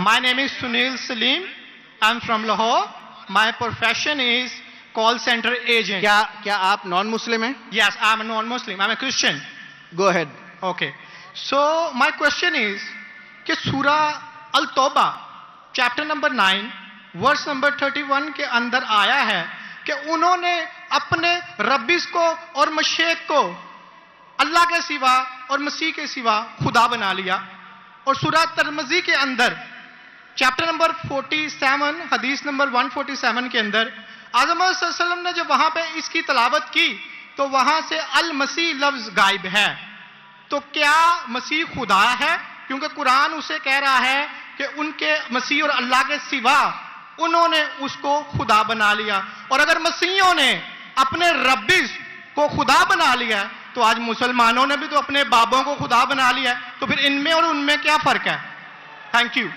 My name is Sunil Salim. I'm from Lahore. My profession is call center agent. کیا آپ نان مسلم ہیں؟ Yes, I'm a non-Muslim. I'm a Christian. Go head. Okay. So my question is کہ سورہ التوبہ chapter number 9 verse number 31 کے اندر آیا ہے کہ انہوں نے اپنے ربیس کو اور مشیخ کو اللہ کے سوا اور مسیح کے سوا خدا بنا لیا. اور سورہ ترمذی کے اندر چیپٹر نمبر 47 حدیث نمبر 147 کے اندر اعظم صلی اللہ علیہ وسلم نے جب وہاں پہ اس کی تلاوت کی تو وہاں سے المسیح لفظ غائب ہے. تو کیا مسیح خدا ہے؟ کیونکہ قرآن اسے کہہ رہا ہے کہ ان کے مسیح اور اللہ کے سوا انہوں نے اس کو خدا بنا لیا. اور اگر مسیحوں نے اپنے ربیس کو خدا بنا لیا تو آج مسلمانوں نے بھی تو اپنے بابوں کو خدا بنا لیا ہے. تو پھر ان میں اور ان میں کیا فرق ہے؟ Thank you.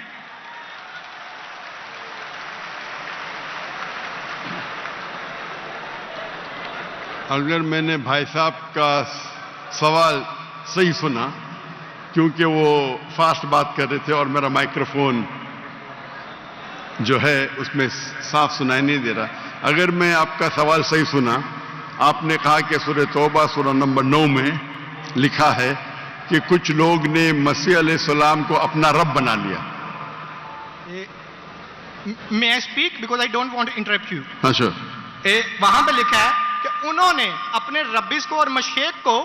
اگر میں نے بھائی صاحب کا سوال صحیح سنا کیونکہ وہ فاسٹ بات کر رہے تھے اور میرا مائکروفون جو ہے اس میں صاف سنائی نہیں دے رہا. اگر میں آپ کا سوال صحیح سنا آپ نے کہا کہ سورہ توبہ سورہ نمبر 9 میں لکھا ہے کہ کچھ لوگ نے مسیح علیہ السلام کو اپنا رب بنا لیا. May I speak because I don't want to interrupt you. اچھا وہاں پہ لکھا ہے کہ انہوں نے اپنے ربیس کو اور مشیخ کو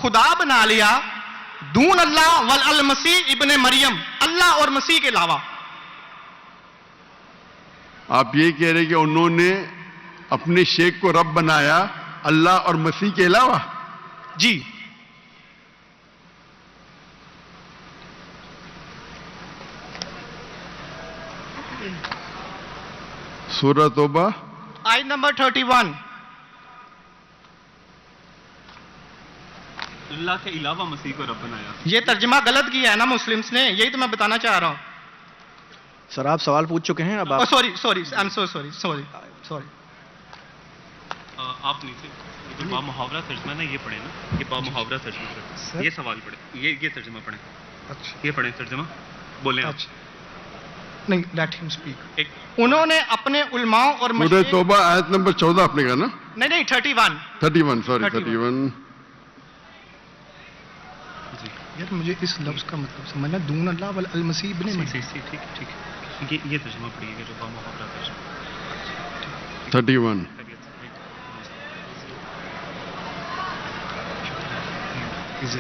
خدا بنا لیا دون اللہ والمسیح ابن مریم، اللہ اور مسیح کے علاوہ. آپ یہ کہہ رہے کہ انہوں نے اپنے شیخ کو رب بنایا اللہ اور مسیح کے علاوہ؟ جی. سورہ توبہ آیت نمبر 31. اللہ کے علاوہ مسیح کو رب بنایا. یہ ترجمہ غلط کیا ہے نا مسلمس نے، یہی تو میں بتانا چاہ رہا ہوں. سر آپ سوال پوچھ چکے ہیں اب آپ. Sorry I am so sorry. آپ نیچے جو با محاورہ ترجمہ نا یہ پڑھیں نا، یہ با محاورہ ترجمہ پڑھیں، یہ سوال پڑھیں، یہ ترجمہ پڑھیں. اچھا یہ پڑھیں ترجمہ بولیں آپ. نہیں، لیٹ ہم اسپیک. انہوں نے اپنے علماء اور سورہ مشائخ، توبہ آیت نمبر 14 آپ نے کہا نا؟ نہیں 31. 31 سوری 31. یار مجھے اس لفظ کا مطلب سمجھنا، دون اللہ والمسیح ابن مریم. ٹھیک ہے، یہ ترجمہ پڑھیے گا جو با محاورہ ترجمہ. 31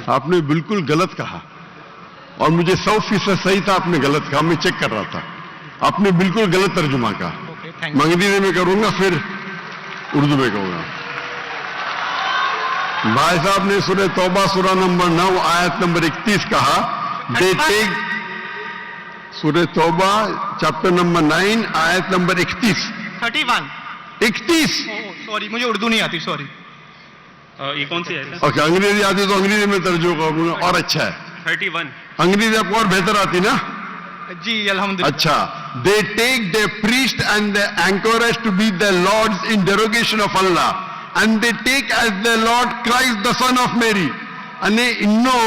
آپ نے بالکل غلط کہا اور مجھے 100% صحیح تھا. آپ نے غلط کہا، میں چیک کر رہا تھا. آپ نے بالکل غلط ترجمہ کہا. Thank you. انگریزی میں کروں گا پھر اردو میں کہوں گا. بھائی صاحب نے سورہ توبہ سورہ نمبر 9 آیت نمبر 31 کہا. دے ٹیک سورہ توبہ چیپٹر نمبر 9 آیت نمبر 31. سوری مجھے اردو نہیں آتی، سوری. یہ کون سی ہے؟ اوکے انگریزی آتی تو انگریزی میں ترجمہ کروں گا اور اچھا ہے. 31. انگریزی آپ کو اور بہتر آتی نا؟ جی الحمدللہ. اچھا. They take their priest and the anchorage to be their lords in derogation of Allah, and they take as their Lord Christ the Son of Mary. અને ઇન્નો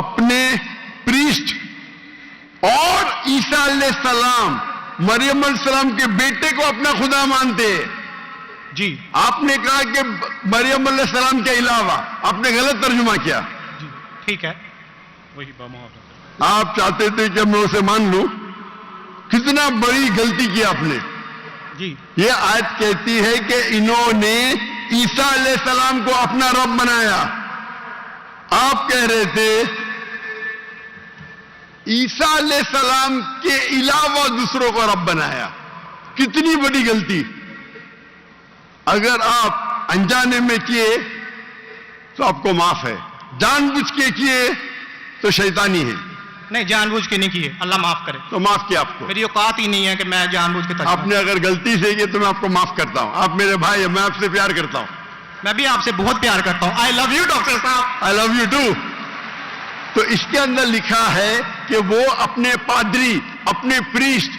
અપને priest اور عیسیٰ علیہ السلام مریم علیہ السلام کے بیٹے کو اپنا خدا مانتے. جی آپ نے کہا کہ مریم علیہ السلام کے علاوہ، آپ نے غلط ترجمہ کیا. جی ٹھیک ہے. وہی با محاورہ. آپ چاہتے تھے کہ میں اسے مان لوں. کتنا بڑی غلطی کی آپ نے. جی یہ آیت کہتی ہے کہ انہوں نے عیسیٰ علیہ السلام کو اپنا رب بنایا. آپ کہہ رہے تھے عیسیٰ علیہ السلام کے علاوہ دوسروں کو رب بنایا. کتنی بڑی غلطی. اگر آپ انجانے میں کیے تو آپ کو معاف ہے، جان بوجھ کے کیے تو شیطانی ہے. نہیں، جان بوجھ کے نہیں کیے، اللہ معاف کرے. تو معاف کیا آپ کو. میری اوقات ہی نہیں ہے کہ میں جان بوجھ کے آپ نے اگر غلطی سے کی تو میں آپ کو معاف کرتا ہوں. آپ میرے بھائی ہیں، میں آپ سے پیار کرتا ہوں. میں بھی آپ سے بہت پیار کرتا ہوں. آئی لو یو ڈاکٹر صاحب. I love you too. تو اس کے اندر لکھا ہے کہ وہ اپنے پادری، اپنے پریسٹ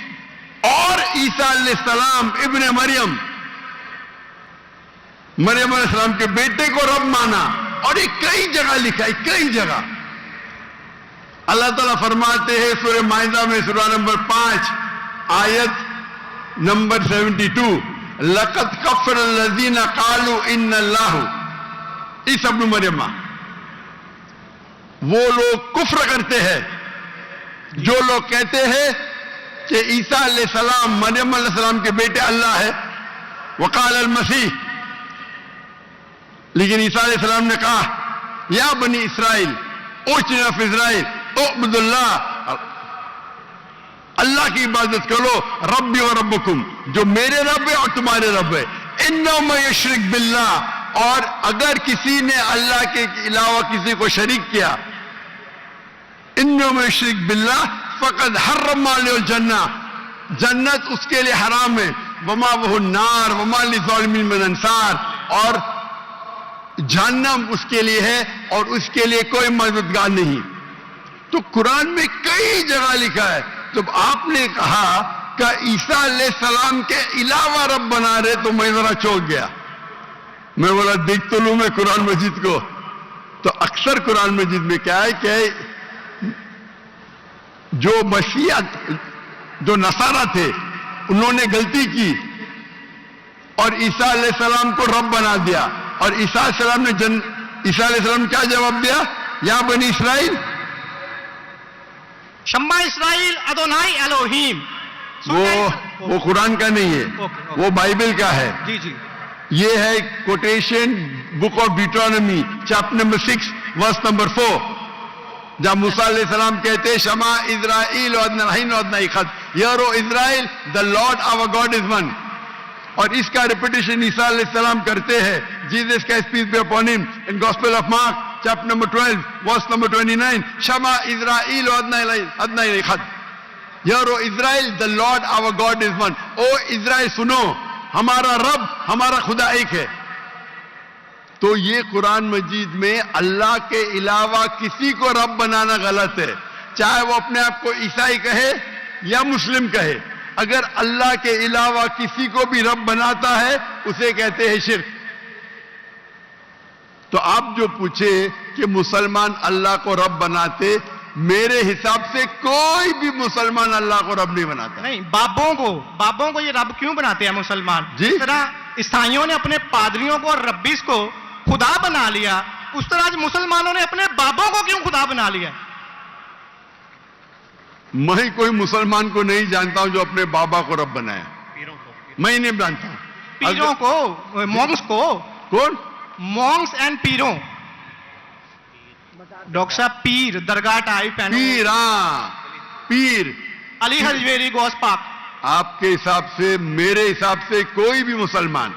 اور عیسیٰ علیہ السلام ابن مریم علیہ السلام کے بیٹے کو رب مانا. اور یہ کئی جگہ لکھا ہے، کئی جگہ. अल्लाह ताला फरमाते हैं सूरह माइदा में सूरह नंबर 5 आयत नंबर 72, लक़द कफ़र अल्लज़ीना क़ालू इन्नल्लाहु ईसा इब्न मरियम, वो लोग कुफ्र करते हैं जो लोग कहते हैं कि ईसा अलैहिस्सलाम मरियम अलैहिस्सलाम के बेटे अल्लाह है। वक़ाल अल मसीह, लेकिन ईसा अलैहिस्सलाम ने कहा या बनी इसराइल उचना फी इस्राइल उअबुदुल्लाह, अल्लाह की इबादत करो, रब्बी व रब्बकुम, जो मेरे रब है और तुम्हारे रब है। इन्नहु मन युश्रिक बिल्लाह, और अगर किसी ने अल्लाह के अलावा किसी को शरीक किया, इन्नहु मन युश्रिक बिल्लाह फ़क़द हर्रम अलैहिल जन्नह, जन्नत उसके लिए हराम है, वमा वहु नार वमा लिज़ालिमीन मिन अंसार, और जहन्नम उसके लिए है और उसके लिए कोई मददगार नहीं। तो कुरान में कई जगह लिखा है। जब आपने कहा कि ईसा अलैहिस्सलाम के अलावा रब बना रहे, तो मैं जरा चौंक गया। मैं बोला देख तो लूं मैं कुरान मजीद को। तो अक्सर कुरान मजीद में क्या है कि जो मसीहा, जो नसारा थे, उन्होंने गलती की और ईसा अलैहिस्सलाम को रब बना दिया, और ईसा अलैहिस्सलाम क्या जवाब दिया? या बनी इसराइल, शम्मा इसराइल अदोनाई एलोहीम। वो कुरान का नहीं है, वो बाइबल का है। जी जी, ये है quotation book of Deuteronomy chapter number 6 verse number 4, जब मूसा अलैहिस्सलाम कहते हैं शमा इज़राइल यारो Israel the Lord our God is one, और इसका रिपीटेशन ईसा अलैहिस्सलाम करते हैं, जीसस का peace be upon him, in gospel of Mark chapter number 12 verse number 29, शमा इज़राइल यारो Israel the Lord our God is one. ओ इज़राइल सुनो, हमारा रब, हमारा खुदा एक है। तो ये कुरान मजीद में अल्लाह के अलावा किसी को रब बनाना गलत है, चाहे वो अपने आप को ईसाई कहे या मुस्लिम कहे। अगर अल्लाह के अलावा किसी को भी रब बनाता है उसे कहते हैं शिर्क। तो आप जो पूछे कि मुसलमान अल्लाह को रब बनाते, मेरे हिसाब से कोई भी मुसलमान अल्लाह को रब नहीं बनाता। नहीं, बाबों को ये रब क्यों बनाते हैं मुसलमान? जी? जिस तरह ईसाइयों ने अपने पादरियों को और रब्बीस को खुदा बना लिया, उस तरह आज मुसलमानों ने अपने बाबों को क्यों खुदा बना लिया? मैं कोई मुसलमान को नहीं जानता हूं जो अपने बाबा को रब बनाया, पीरों को, मैं नहीं जानता हूं। पीरों को, मॉन्क्स को। कौन? Monks and पीरों। डॉक्टर साहब, पीर दरगाह टाइप है। पीर, पीर अली हजवेरी गौस पाक। आपके हिसाब से, मेरे हिसाब से कोई भी मुसलमान,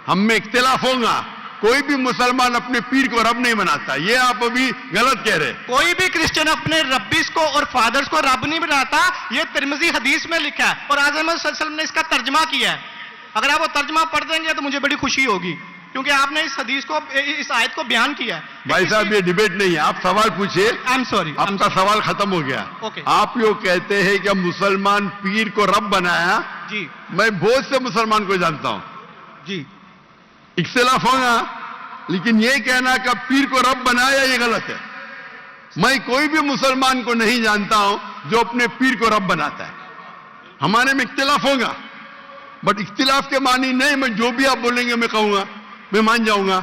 हम में इख्तिलाफ होगा, कोई भी मुसलमान अपने पीर को रब नहीं बनाता। ये आप अभी गलत कह रहे हैं। कोई भी क्रिश्चियन अपने रब्बीस को और फादर्स को रब नहीं बनाता, ये तिरमिज़ी हदीस में लिखा है और आज़म सल्लल्लाहु अलैहि वसल्लम ने इसका तर्जमा किया है। अगर आप वो तर्जमा पढ़ देंगे तो मुझे बड़ी खुशी होगी, क्योंकि आपने इस हदीस को, इस आयत को बयान किया है। भाई साहब, ये डिबेट नहीं है, आप सवाल पूछिए। आई एम सॉरी, आपका सवाल खत्म हो गया। ओके। आप यो कहते हैं कि मुसलमान पीर को रब बनाया। जी मैं बहुत से मुसलमान को जानता हूं, जी, इख्तिलाफ होगा, लेकिन ये कहना कि पीर को रब बनाया, ये गलत है। मैं कोई भी मुसलमान को नहीं जानता हूं जो अपने पीर को रब बनाता है। हमारे में इख्तिलाफ होगा, बट इख्तिलाफ के मानी नहीं, मैं जो भी आप बोलेंगे मैं कहूंगा, मैं मान जाऊंगा।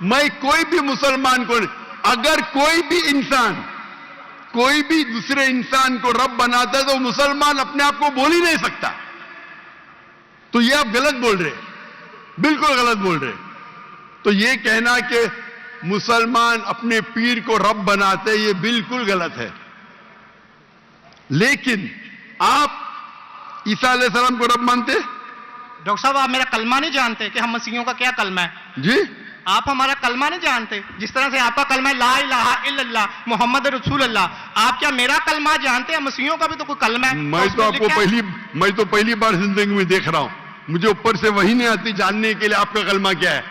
मैं कोई भी मुसलमान को, अगर कोई भी इंसान कोई भी दूसरे इंसान को रब बनाता है तो मुसलमान अपने आप को बोल ही नहीं सकता। तो ये आप गलत बोल रहे, बिल्कुल गलत बोल रहे। तो ये कहना कि मुसलमान अपने पीर को रब बनाते, ये बिल्कुल गलत है। लेकिन आप ईसा अलैहिस्सलाम को रब मानते? डॉक्टर साहब, आप मेरा कलमा नहीं जानते कि हम मसीहियों का क्या कलमा है? जी, आप हमारा कलमा नहीं जानते, जिस तरह से आपका कलमा है ला इलाहा इल्लल्लाह मोहम्मद रसूल अल्लाह। आप क्या मेरा कलमा जानते हैं? मसीहियों का भी तो कोई कलमा है। मैं तो पहली बार जिंदगी में देख रहा हूं, मुझे ऊपर से वही नहीं आती जानने के लिए आपका कलमा क्या है।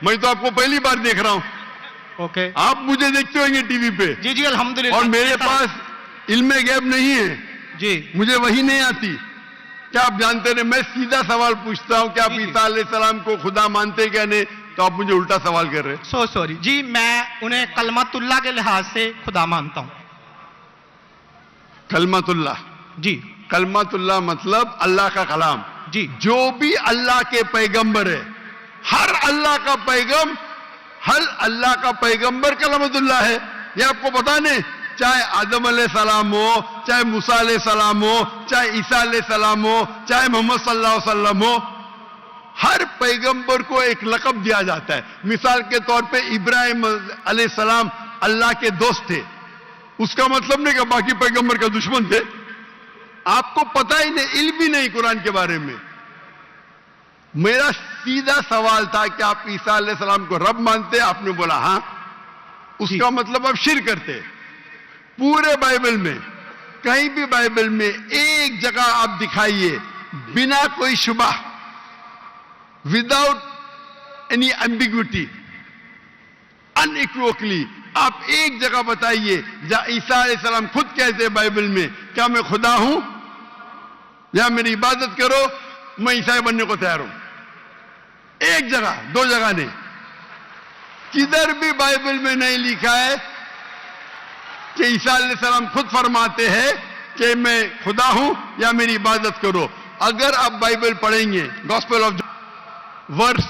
मैं तो आपको पहली बार देख रहा हूं। ओके, आप मुझे देखते होंगे टीवी पे। जी जी, अल्हम्दुलिल्लाह। और मेरे पास इल्मे गैब नहीं है जी, मुझे वही नहीं आती। क्या आप जानते नहीं? मैं सीधा सवाल पूछता हूं कि आप ईसा अलैहिस्सलाम को खुदा मानते क्या नहीं, तो आप मुझे उल्टा सवाल कर रहे हैं। सॉरी जी, मैं उन्हें कलमतुल्लाह के लिहाज से खुदा मानता हूं। कलमत अल्लाह, जी कलमत अल्लाह मतलब अल्लाह का कलाम। जी जो भी अल्लाह के पैगंबर है, हर अल्लाह का पैगंबर कलमतुल्लाह है। ये आपको पता नहीं, चाहे आदम अलैहिस्सलाम हो, चाहे मूसा अलैहिस्सलाम हो, चाहे ईसा अलैहिस्सलाम हो, चाहे मोहम्मद सल्लल्लाहु अलैहि वसल्लम हो, हर पैगंबर को एक लक़ब दिया जाता है। मिसाल के तौर पे इब्राहिम अलैहिस्सलाम अल्लाह के दोस्त थे, उसका मतलब नहीं कि बाकी पैगंबर का दुश्मन थे। आपको पता ही नहीं, इल्म ही नहीं कुरान के बारे में। मेरा सीधा सवाल था कि आप ईसा अलैहिस्सलाम को रब मानते? आपने बोला हां। उसका मतलब आप शिर्क करते। पूरे बाइबल में, कहीं भी बाइबल में एक जगह आप दिखाइए बिना कोई शुबह, विदाउट एनी एम्बिग्विटी, अनइक्वोकली, आप एक जगह बताइए जहां ईसा अलैहिस्सलाम खुद कहते हैं बाइबल में, क्या मैं खुदा हूं या मेरी इबादत करो, मैं ईसाई बनने को तैयार हूं। एक जगह, दो जगह नहीं, किधर भी बाइबल में नहीं लिखा है कि ईसा अलैहिस्सलाम खुद फरमाते हैं कि मैं खुदा हूं या मेरी इबादत करो। अगर आप बाइबल पढ़ेंगे, gospel of verse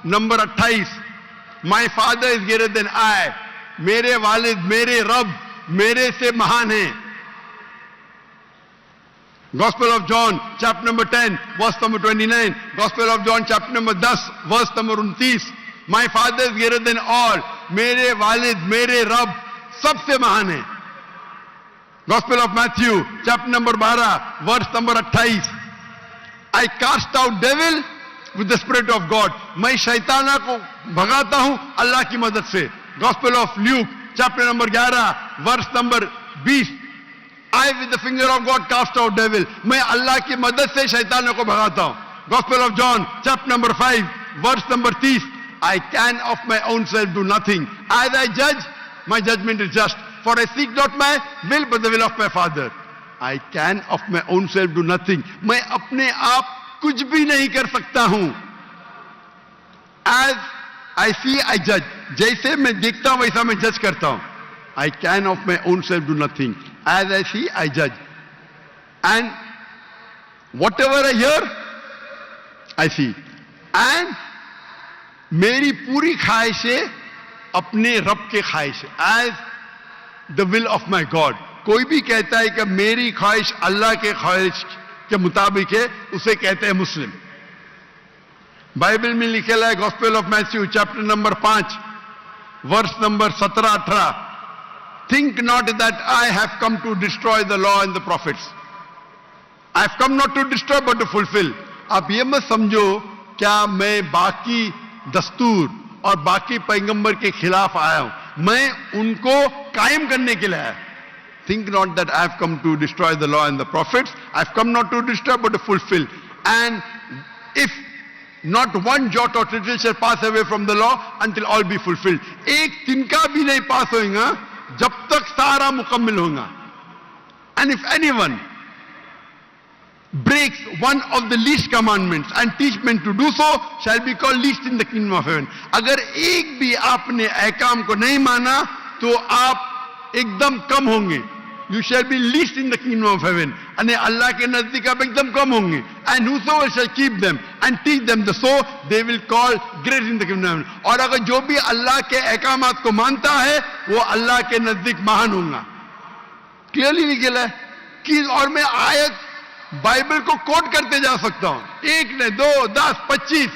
number 28, my father is greater than I, मेरे वालिद, मेरे रब मेरे से महान हैं। Gospel of John chapter number 10 verse number 29, Gospel of John chapter number 10 verse number 29, my father is greater than all, मेरे वालिद, मेरे रब सबसे महान है। Gospel of Matthew chapter number 12 verse number 28, I cast out devil with the spirit of God, मैं शैताना को भगाता हूं अल्लाह की मदद से। Gospel of Luke chapter number 11 verse number 20, I with the finger of God cast out devil, मैं अल्लाह की मदद से शैतानों को भगाता हूं। Gospel of John chapter number 5 verse number 30, I can of my own self do nothing, as I judge my judgment is just, for I seek not my will but the will of my Father। I can of my own self do nothing, मैं अपने आप कुछ भी नहीं कर सकता हूं। As I see I judge, जैसे मैं देखता हूं वैसा मैं जज करता हूं। I can of my own self do nothing, as I see I judge, and whatever I hear I see, and मेरी पूरी ख्वाहिशें अपने रब के ख्वाहिश, as the will of my God। कोई भी कहता है कि मेरी ख्वाहिश अल्लाह के ख्वाहिश के मुताबिक है, उसे कहते हैं मुस्लिम। बाइबल में लिखेला है gospel of Matthew chapter number 5 verse number 17-18, think not that I have come to destroy the law and the prophets, I have come not to destroy but to fulfill। आप ये मत समझो क्या मैं बाकी दस्तूर और बाकी पैगंबर के खिलाफ आया हूं, मैं उनको कायम करने के लिए आया। Think not that I have come to destroy the law and the prophets, I have come not to destroy but to fulfill। And if not one jot or tittle shall pass away from the law until all be fulfilled, एक तिनका भी नहीं पास होगा जब तक सारा मुकम्मल होगा। And if anyone breaks one of the least commandments and teach men to do so shall be called least in the kingdom of heaven। अगर एक भी आपने अहकाम को नहीं माना तो आप एकदम कम होंगे। You shall be least in the kingdom of heaven, अने अल्लाह के नजदीक आप एकदम कम होंगे। And whosoever shall keep them and teach them the so they will call great in the kingdom of heaven। और अगर जो भी अल्लाह के अहकामात को मानता है वो अल्लाह के नजदीक महान होगा। क्लियरली लिखा है कि, और मैं आयत बाइबल को कोट करते जा सकता हूं, एक ने 2, 10, 25।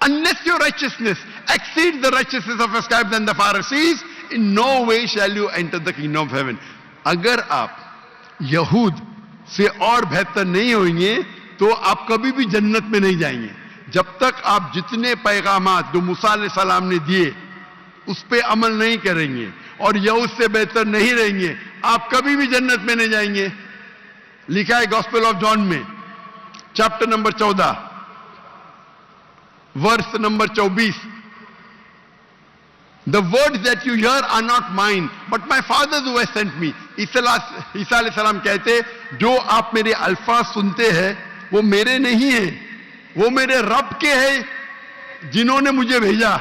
Unless your righteousness exceeds the righteousness of the scribes and the Pharisees, in no way shall you enter the kingdom of heaven। अगर आप यहूद से और बेहतर नहीं होंगे तो आप कभी भी जन्नत में नहीं जाएंगे। जब तक आप जितने पैगामात जो मूसा अलैहिस्सलाम ने दिए उस पे अमल नहीं करेंगे और यहूद से बेहतर नहीं रहेंगे, आप कभी भी जन्नत में नहीं जाएंगे। लिखा है गॉस्पेल ऑफ जॉन में chapter number 14 verse number 24, the words that you hear are not mine but my father who has sent me। ईसा अलैहिस्सलाम कहते जो आप मेरे अल्फाज सुनते हैं वो मेरे नहीं है, वो मेरे रब के हैं जिन्होंने मुझे भेजा।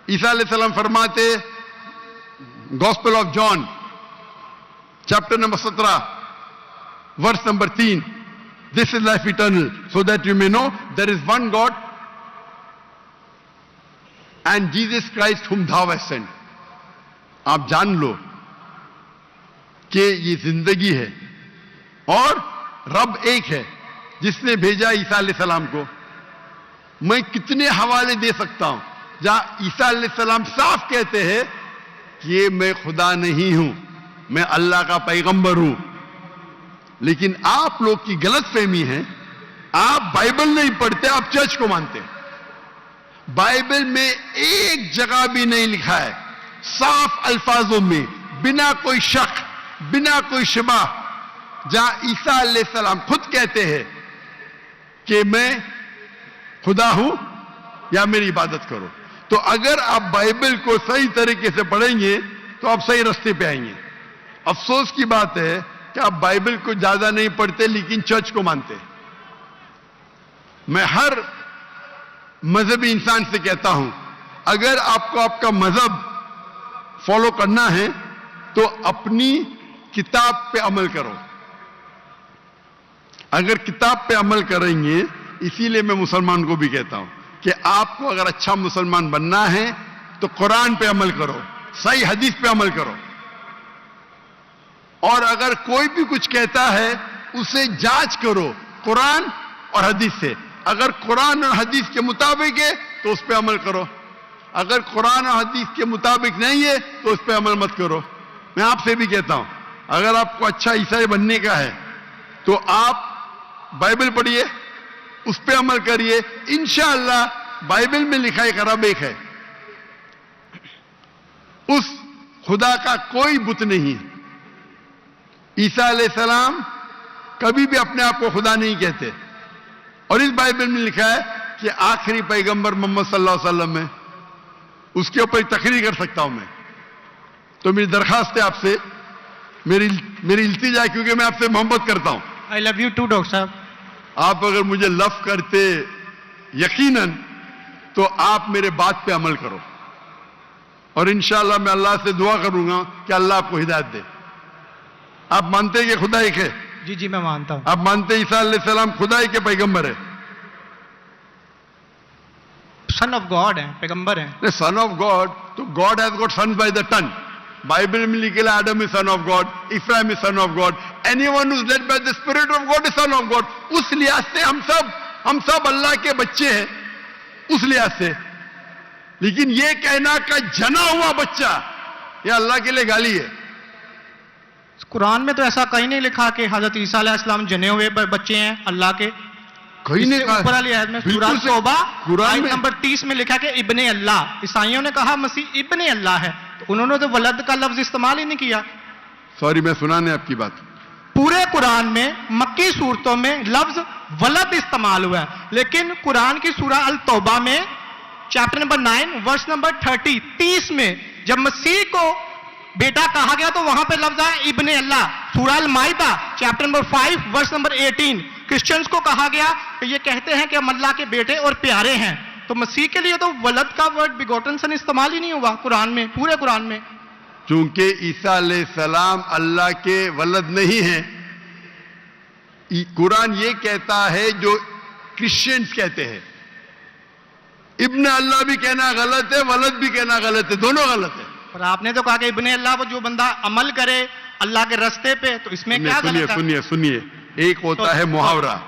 ईसा अलैहिस्सलाम फरमाते Gospel of John, chapter number 17, verse number 3. This is life eternal, so that you may know there is one God and Jesus Christ whom thou hast sent. आप जान लो कि ये जिंदगी है और रब एक है जिसने भेजा ईसा अलैहिस्सलाम को. मैं कितने हवाले दे सकता हूं जहां ईसा अलैहिस्सलाम साफ कहते हैं कि मैं खुदा नहीं हूं, मैं अल्लाह का पैगंबर हूं. लेकिन आप लोग की गलतफहमी है, आप बाइबल नहीं पढ़ते, आप चर्च को मानते हैं. बाइबल में एक जगह भी नहीं लिखा है साफ अल्फाजों में, बिना कोई शक, बिना कोई शुबा, जहां ईसा अलैहिस्सलाम खुद कहते हैं कि मैं खुदा हूं या मेरी इबादत करो. तो अगर आप बाइबल को सही तरीके से पढ़ेंगे तो आप सही रास्ते पे आएंगे. अफसोस की बात है कि आप बाइबल को ज्यादा नहीं पढ़ते लेकिन चर्च को मानते हैं. मैं हर मजहबी इंसान से कहता हूं, अगर आपको आपका मजहब फॉलो करना है तो अपनी किताब पे अमल करो. अगर किताब पे अमल करेंगे, इसीलिए मैं मुसलमान को भी कहता हूं कि आपको अगर अच्छा मुसलमान बनना है तो कुरान पे अमल करो, सही हदीस पे अमल करो. और अगर कोई भी कुछ कहता है उसे जांच करो कुरान और हदीस से. अगर कुरान और हदीस के मुताबिक है तो उस पे अमल करो, अगर कुरान और हदीस के मुताबिक नहीं है तो उस पे अमल मत करो. मैं आपसे भी कहता हूं, अगर आपको अच्छा ईसाई बनने का है तो आप बाइबल पढ़िए, उस पे अमल करिए. इंशाअल्लाह बाइबल में लिखा एक रब एक है, उस खुदा का कोई बुत नहीं है. ईसा अलैहिस्सलाम कभी भी अपने आप को खुदा नहीं कहते. और इस बाइबल में लिखा है कि आखिरी पैगंबर मोहम्मद सल्लल्लाहु अलैहि वसल्लम है. उसके ऊपर तकरीर कर सकता हूं मैं. तो मेरी दरखास्त है आपसे, मेरी इल्तिजा है, क्योंकि मैं आपसे मोहब्बत करता हूं. I love you too doctor साहब. आप अगर मुझे लव करते यकीनन तो आप मेरे बात पे अमल करो. और इंशाअल्लाह मैं अल्लाह से दुआ करूंगा कि अल्लाह आपको हिदायत दे. आप मानते हैं कि खुदा एक है? जी जी मैं मानता हूं. आप मानते हैं ईसा अलैहिस्सलाम खुदा ही के पैगंबर है? सन ऑफ गॉड है, पैगंबर है. सन ऑफ गॉड, तो God has got sons by the ton. Bible में लिखे Adam is son of God, Ibrahim is son of God, anyone who is led by the spirit of God is son of God. उस लिहाज से हम सब अल्लाह के बच्चे हैं, उस लिहाज से. लेकिन ये कहना का जना हुआ बच्चा, ये अल्लाह के लिए गाली है. कुरान में तो ऐसा कहीं नहीं लिखा कि हजरत ईसा अलैहिस्सलाम जने हुए बच्चे हैं अल्लाह के. कहीं नहीं कहा. ऊपर वाली आयत में सूरह तौबा आयत नंबर 30 में लिखा कि इब्ने अल्लाह. ईसाइयों ने कहा मसीह इब्ने अल्लाह है, तो उन्होंने तो वलद का लफ्ज इस्तेमाल ही नहीं किया. सॉरी, मैं सुनाने आपकी बात. पूरे कुरान में मक्की सूरतों में लफ्ज वलद इस्तेमाल हुआ है, लेकिन कुरान की सूरह अल तौबा में चैप्टर नंबर 9 वर्स नंबर 30 में जब मसीह को बेटा कहा गया तो वहां पे लफ्ज आया इब्ने अल्लाह. सूरह Al Maida chapter number 5 verse number 18 Christians को कहा गया कि ये कहते हैं कि हम अल्लाह के बेटे और प्यारे हैं. तो मसीह के लिए तो वलद का वर्ड बिगोटन सन इस्तेमाल ही नहीं हुआ कुरान में, पूरे कुरान में. चूंकि ईसा अलैहिस्सलाम अल्लाह के वलद नहीं है, कुरान ये कहता है जो क्रिश्चियंस कहते हैं. इब्न अल्लाह भी कहना गलत है, वलद भी कहना गलत है, दोनों गलत है. और आपने तो कहा कि इब्ने अल्लाह वो जो बंदा अमल करे अल्लाह के रास्ते पे, तो इसमें क्या गलत है? सुनिए, एक होता है मुहावरा.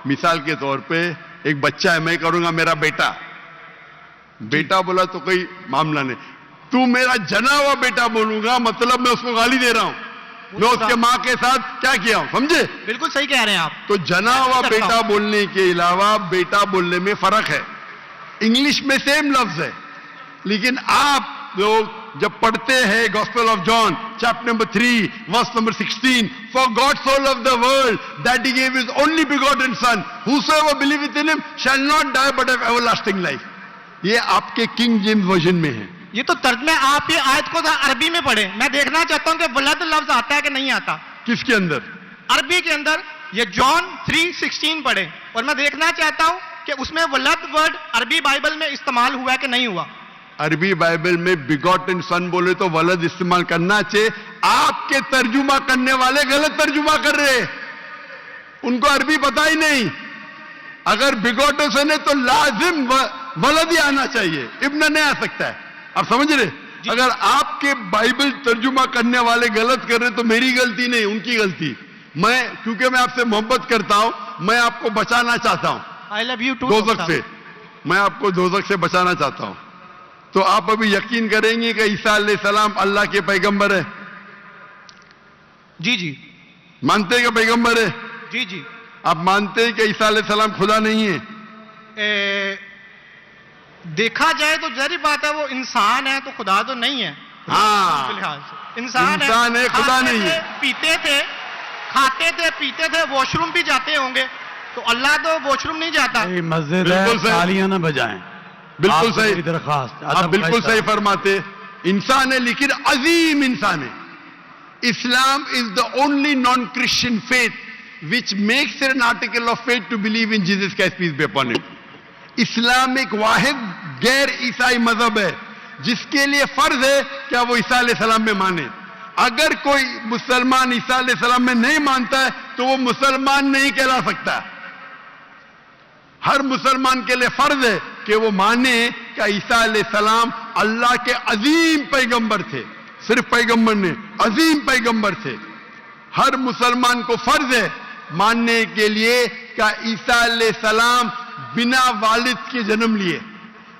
मिसाल के तौर पे एक बच्चा है, मैं करूंगा मेरा बेटा. बेटा बोला तो कोई मामला नहीं. तू मेरा जना हुआ बेटा बोलूंगा मतलब मैं उसको गाली दे रहा हूं. मैं उसके मां के साथ क्या किया हूं, समझे? बिल्कुल सही कह रहे हैं आप. तो जना हुआ बेटा बोलने के अलावा बेटा बोलने में फर्क है. इंग्लिश में सेम लफ्ज है, लेकिन आप लोग जब पढ़ते हैं gospel of John chapter number 3 verse number 16, for God so loved the world that he gave his only begotten son, whosoever believeth in him shall not die but have everlasting life. ये आपके king James version में है. ये तो तर्जमे आप ये आयत को अरबी में पढ़े. मैं देखना चाहता हूं कि वलद लफ्ज आता है कि नहीं आता. किसके अंदर? अरबी के अंदर. ये जॉन 3:16 पढ़े और मैं देखना चाहता हूं कि उसमें वलद वर्ड अरबी बाइबल में इस्तेमाल हुआ है कि नहीं हुआ. अरबी बाइबल में बिगॉटन सन बोले तो वलद इस्तेमाल करना चाहिए। आपके तर्जुमा करने वाले गलत तर्जुमा कर रहे हैं, उनको अरबी पता ही नहीं। अगर बिगॉटन सन है तो लाजिम वलद ही आना चाहिए, इब्न नहीं आ सकता है। आप समझ रहे? अगर आपके बाइबल तर्जुमा करने वाले गलत कर रहे तो मेरी गलती नहीं, उनकी गलती। क्योंकि मैं आपसे मोहब्बत करता हूं, मैं आपको बचाना चाहता हूं आई लव यू टू। दोजख से, मैं आपको दोजख से बचाना चाहता हूं। तो आप अभी यकीन करेंगे कि ईसा अलैहिस्सलाम अल्लाह के पैगंबर है? जी जी मानते हैं कि पैगंबर है? जी जी। आप मानते हैं कि ईसा अलैहिस्सलाम खुदा नहीं है? देखा जाए तो जहरी बात है, वो इंसान है तो खुदा तो नहीं है। हाँ, के लिहाज से इंसान है, खुदा खाते नहीं थे, है। पीते थे, खाते थे, पीते थे, वॉशरूम भी जाते होंगे, तो अल्लाह तो वॉशरूम नहीं जाता। मस्जिद है, बिल्कुल सही। तालियां ना बजाएं। बिल्कुल आपसे सही मेरी दरख्वास्त, आप बिल्कुल सही फरमाते। इंसान है लेकिन अजीम इंसान है। Islam is the only non Christian faith which makes an article of faith to believe in Jesus Christ peace be upon him. इस्लाम एक वाहिद गैर ईसाई मजहब है जिसके लिए फर्ज है क्या वो ईसा अलैहिस्सलाम में माने। अगर कोई मुसलमान ईसा अलैहिस्सलाम में नहीं मानता है तो वो मुसलमान नहीं कहला सकता। हर मुसलमान के लिए फर्ज है कि वो माने कि ईसा अलैहिस्सलाम अल्लाह के अजीम पैगंबर थे। सिर्फ पैगंबर ने, अजीम पैगंबर थे। हर मुसलमान को फर्ज है मानने के लिए कि ईसा अलैहिस्सलाम बिना वालिद के जन्म लिए,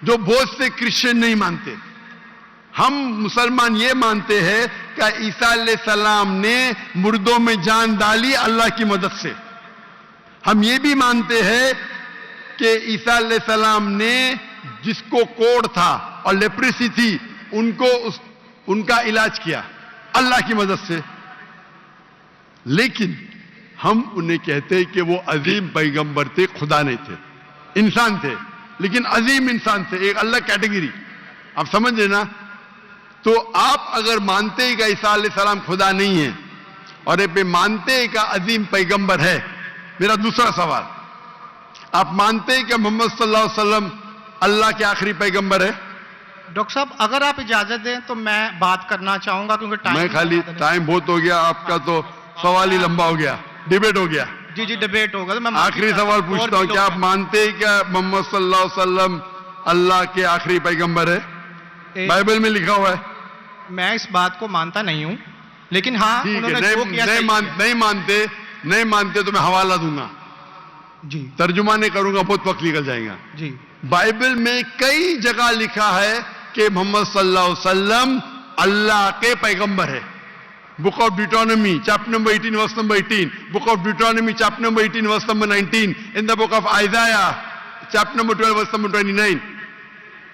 जो बहुत से क्रिश्चियन नहीं मानते। हम मुसलमान ये मानते हैं कि ईसा अलैहिस्सलाम ने मुर्दों में जान डाली अल्लाह की मदद से। हम ये भी मानते हैं कि ईसा अलैहिस्सलाम ने जिसको कोढ़ था और लेप्रेसी थी उनका इलाज किया अल्लाह की मदद से। लेकिन हम उन्हें कहते हैं कि वो अजीम पैगंबर थे, खुदा नहीं थे, इंसान थे, लेकिन अजीम इंसान थे, एक अलग कैटेगरी। आप समझ रहे ना? तो आप अगर मानते हैं कि ईसा अलैहिस्सलाम खुदा नहीं है और ये मानते हैं कि अजीम पैगंबर है, मेरा दूसरा सवाल, आप मानते हैं कि मोहम्मद सल्लल्लाहु अलैहि वसल्लम अल्लाह के आखिरी पैगंबर है? डॉक्टर साहब अगर आप इजाजत दें तो मैं बात करना चाहूंगा, क्योंकि मैं खाली टाइम बहुत हो गया, आपका तो सवाल ही लंबा हो गया, डिबेट हो गया। जी जी डिबेट होगा। तो मैं आखिरी सवाल पूछता हूं, क्या आप मानते हैं क्या मोहम्मद सल्लल्लाहु अलैहि वसल्लम अल्लाह के आखिरी पैगंबर है? बाइबल में लिखा हुआ है। मैं इस बात को मानता नहीं हूं, लेकिन हाँ ठीक है, उन्होंने जो किया सही किया। नहीं मानते तो मैं हवाला दूंगा, जी तर्जुमा नहीं करूंगा, बहुत वक्त निकल जाएगा। जी बाइबल में कई जगह लिखा है कि मोहम्मद सल्लल्लाहु अलैहि वसल्लम अल्लाह के पैगंबर है। Book of Deuteronomy chapter number 18 verse number 18, book of Deuteronomy chapter number 18 verse number 19, in the book of Isaiah chapter number 12 verse number 29,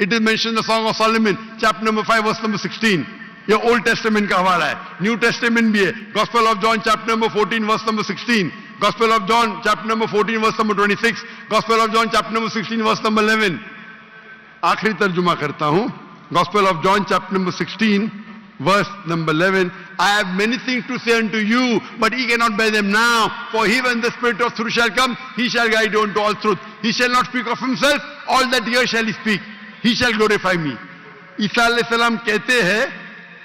it is mention the Song of Solomon chapter number 5 verse number 16। ये old testament का हवाला है, new testament भी है। Gospel of John chapter number 14 verse number 16, gospel of John chapter number 14 verse number 26, gospel of John chapter number 16 verse number 11। आखिरी तर्जुमा करता हूं, gospel of John chapter number 16 verse number 11, I have many things to say unto you, but ye cannot bear them now. For he, when the Spirit of truth shall come, he shall guide you unto all truth. He shall not speak of himself, all that here shall he speak. He shall glorify me. ईसा अलैहिस्सलाम कहते हैं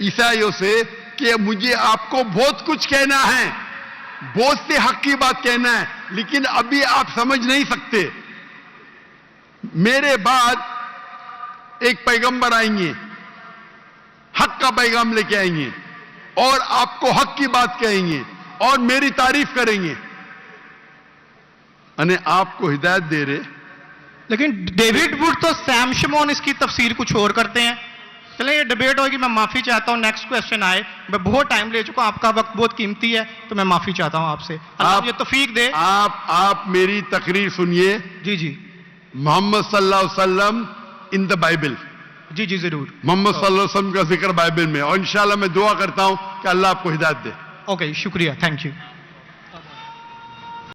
ईसाइयों से कि मुझे आपको बहुत कुछ कहना है, बहुत से हक की बात कहना है, लेकिन अभी आप समझ नहीं सकते। मेरे बाद एक पैगंबर आएंगे, हक का पैगाम लेके आएंगे और आपको हक की बात कहेंगे और मेरी तारीफ करेंगे, अने आपको हिदायत दे रहे। लेकिन डेविड वुड तो सैम शिमोन इसकी तफसीर कुछ और करते हैं। चलिए ये डिबेट होगी, मैं माफी चाहता हूं। नेक्स्ट क्वेश्चन आए, मैं बहुत टाइम ले चुका हूं, आपका वक्त बहुत कीमती है, तो मैं माफी चाहता हूं आपसे। आप ये तौफीक दे। आप मेरी तकरीर सुनिए। जी जी मोहम्मद सल्लल्लाहु अलैहि वसल्लम इन द बाइबल, जी जी जरूर। मोहम्मद सल्लल्लाहु अलैहि वसल्लम का जिक्र बाइबल में, और इंशाल्लाह मैं दुआ करता हूं कि अल्लाह आपको हिदायत दे। ओके शुक्रिया, थैंक यू।